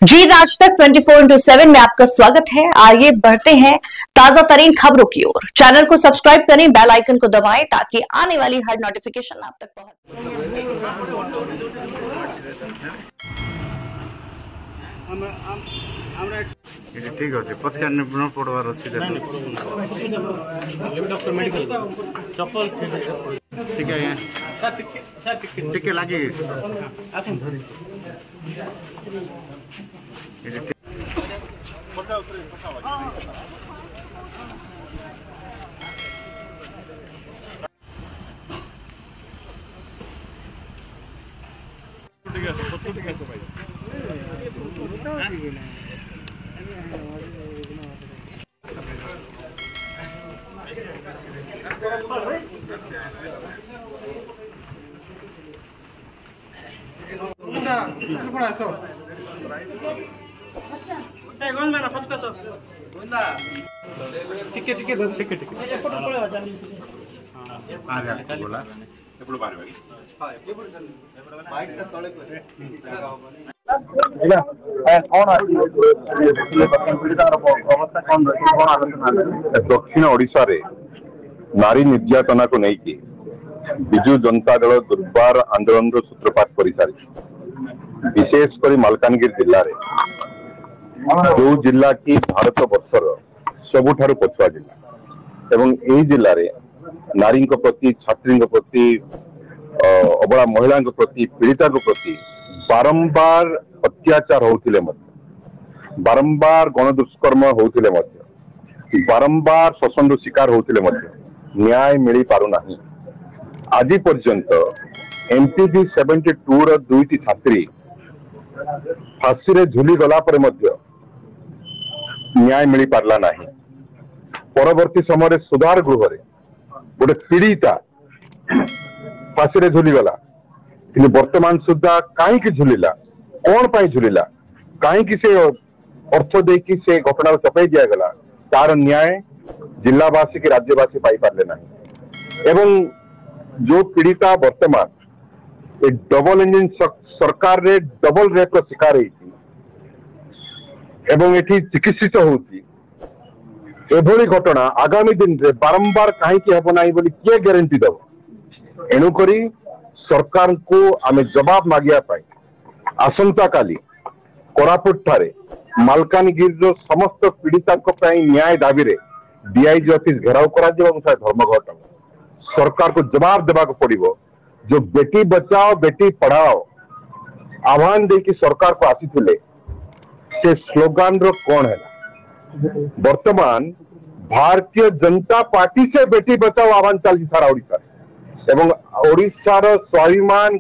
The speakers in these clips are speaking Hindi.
जी राज तक 24/7 में आपका स्वागत है। आइए बढ़ते हैं ताजा तरीन खबरों की ओर। चैनल को सब्सक्राइब करें, बेल आइकन को दबाएं ताकि आने वाली हर नोटिफिकेशन आप तक पहुंचे। ठीक है पचार न पड़वार अच्छी चप्पल ठीक है टिके लगे दक्षिण ओडिशा रे नारी निर्यातना को लेकिन विजु जनता दल दुर्बार आंदोलन सूत्रपात कर सारी विशेषकर मालकानगिरी जिले में जो जिला की भारत वर्षर सबुठारु पछुआ जिला एवं यही जिले में नारी प्रति छात्री प्रति अबला महिला प्रति पीड़िता प्रति बारंबार अत्याचार होते बारंबार गणदुष्कर्म होते बारंबार शोषण शिकार होते न्याय मिल पारुना। आज पर्यंत MTB 72 रो दुईटी छात्री फांसी रे झुली गला पर न्याय मिल पारला नहीं। परवर्ती समय सुधार गृह रे गोटे पीड़िता फांसी रे झुली गला कि वर्तमान सुधा कहीं झुलिला कौन पाई झुलिला कहीं से अर्थ देकी से घटना चपाई दिगला तार न्याय जिलावासी की राज्यवासी पाई पारे ना। एवं जो पीड़िता वर्तमान डबल इंजिन सरकार रे डबल रेप रो शिकार एवं एठी चिकित्सित होती एभली घटना आगामी दिन रे बारंबार कहीं हेब ना बोली किए गारंटी दब। एणुकरी सरकार को आमे जवाब मागिया पाई आसंता काली कोरापुट ठारे मालकानगिरी समस्त पीड़िता न्याय दाबी रे DIG ऑफिस घेराव करा धर्मघट सरकार को जवाब देवा पड़ो। जो बेटी बचाओ बेटी पढ़ाओ आह्वान दे कि सरकार को आसी से स्लोगान रो कौन है वर्तमान भारतीय जनता पार्टी से बेटी बचाओ आह्वान चलती सारा ओडिशा एवं ओडिशार स्वाभिमान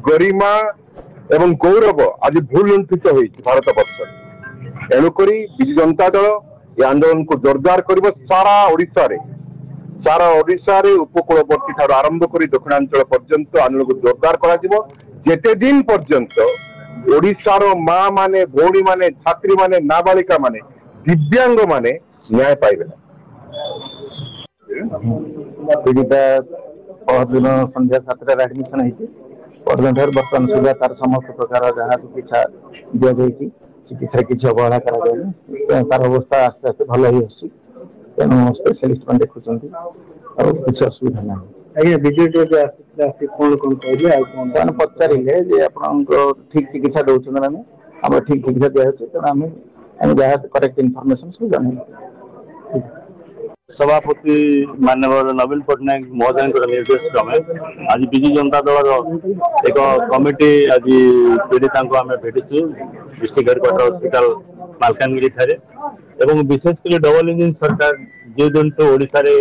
गरिमा एवं गौरव आज भूल लुंठित हो भारत वर्ष। एणुकरी विजु जनता दल ये आंदोलन को जोरदार कर सारा ओडिशा रे उपकूलवर्ती ठार आरंभ कर दक्षिणांचल पर्यंत आंदोलन को जोरदार करते दिन पर्यंत ओडिशार माँ माने भौणी माने छात्री माने नाबालिका माने दिव्यांग माने न्याय पाइबे। दिन संध्या 7 एडमिशन होती बर्तमान सुधा तार समस्त प्रकार जहाँ चिकित्सा दि चिकित्सा किसी अवहेला तार अवस्था आस्ते आस्ते भल ही आसी तेणु स्पेशलिस्ट मैंने देखुं किसी असुविधा ना। पचारे आप ठीक चिकित्सा दौरान आम ठीक चिकित्सा दिखाई तेणु आम जहाँ करेक्ट इनफर्मेशन सब जान। सभापति माननीय नवीन पट्टनायक महोदय निर्देश क्रमे आज विजु जनता दल एक कमिटी आज पीड़िता आम भेटू डिस्ट्रिक्ट हेडक्वार्टर हॉस्पिटल मालकानगिरी ठारे एवं विशेषकर डबल इंजिन सरकार जो दिन ओडिशा रे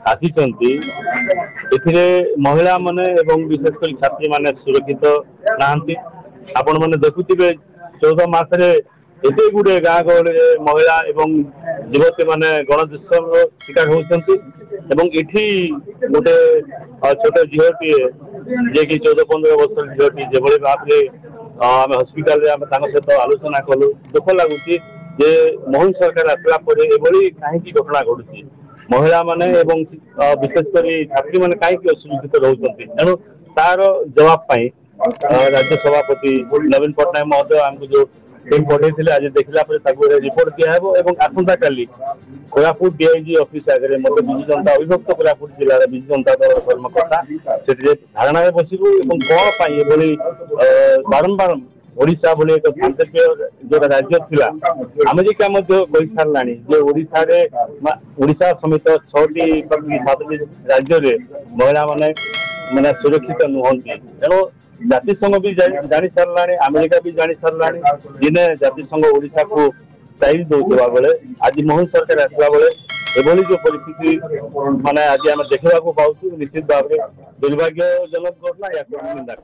आसी महिला माने एवं विशेषकर छात्री माने सुरक्षित नहांती। आपण माने देखुथिबे 14 मासरे एते गुडे गाँ गहली महिला एवं युवती माने गणदुष्कर्म शिकार होती एवं इठी गोटे छोट झीटी जे कि 14-15 वर्ष झीटी जो भाव आम हस्पिटाल सहित आलोचना कलु दुख लगुच मोहन सरकार आसला कहीं घटना घटुची महिला माने एवं विशेषकर छात्री माने कहीं असुरक्षित रोचते तेणु तार जवाब राज्य सभापति नवीन पट्टनायक महोदय आमको जो टीम पठेइथिले आज देखला पर ताको रिपोर्ट दिया हेबो एवं आसंता काली कोरापुट डीआईजी ऑफिस आगे मत विजु जनता अभिभक्त कोरापुट जिला विजु जनता दल कर्मकर्ता से धारणा में बसबू कौन बारंबार ओडिशा बोले एक शांतिप्रिय जो राज्य थिला अमेरिका कही सारा ओडिशा समेत 6टी 7टी राज्य में महिला माने सुरक्षित नुहंती तेणु जातिसंघ भी जानी सारा अमेरिका भी जानी सारा दिने जातिसंघ ओडिशा को दायी दौरा बेले आज मोहन सरकार आसला बेले एभली जो परिस्थिति माने आज आम देखा पाऊँ निश्चित भाव में दुर्भाग्यजनक घटना या निंदा